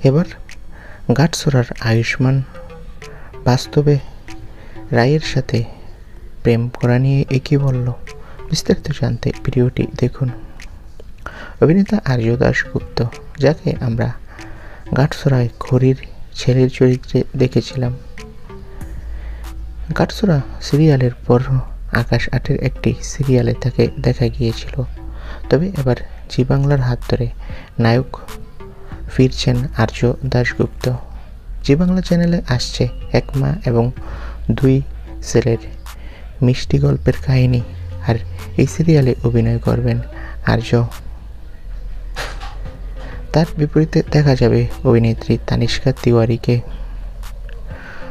এবার গাটছড়ার আয়ুষ্মান বাস্তবে রায়ের সাথে প্রেম করা নিয়ে একই বলল। বিস্তারিত জানতে ভিডিওটি দেখুন। অভিনেতা আর্য দাশগুপ্ত, যাকে আমরা গাটছড়ায় ঘড়ির ছেলের চরিত্রে দেখেছিলাম, গাটছড়া সিরিয়ালের পর আকাশ আটের একটি সিরিয়ালে তাকে দেখা গিয়েছিল। তবে এবার জি বাংলার হাত ধরে নায়ক ফিরছেন আর্য দাশগুপ্ত। জি বাংলা চ্যানেলে আসছে এক মা এবং দুই ছেলের মিষ্টি গল্পের কাহিনী। আর এই সিরিয়ালে অভিনয় করবেন আর্য। তার বিপরীতে দেখা যাবে অভিনেত্রী তানিষ্কা তিওয়ারিকে।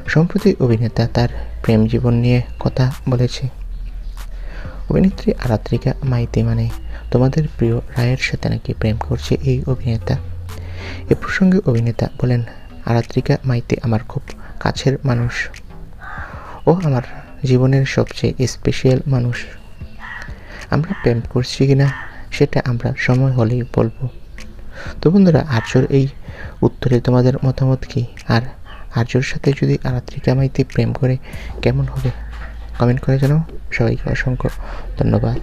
সম্প্রতি অভিনেতা তার প্রেম জীবন নিয়ে কথা বলেছে। অভিনেত্রী আরাত্রিকা মাইতি মানে তোমাদের প্রিয় রায়ের সাথে নাকি প্রেম করছে এই অভিনেতা। এ প্রসঙ্গে অভিনেতা বলেন, আরাত্রিকা মাইতি আমার খুব কাছের মানুষ। ও আমার জীবনের সবচেয়ে স্পেশাল মানুষ। আমরা প্রেম করছি কিনা সেটা আমরা সময় হলেই বলবো। তো বন্ধুরা, আর্যর এই উত্তরে তোমাদের মতামত কি? আর আর্যর সাথে যদি আরাত্রিকা মাইতি প্রেম করে কেমন হবে? কমেন্ট করে জানাও। সবাইকে অসংখ্য ধন্যবাদ।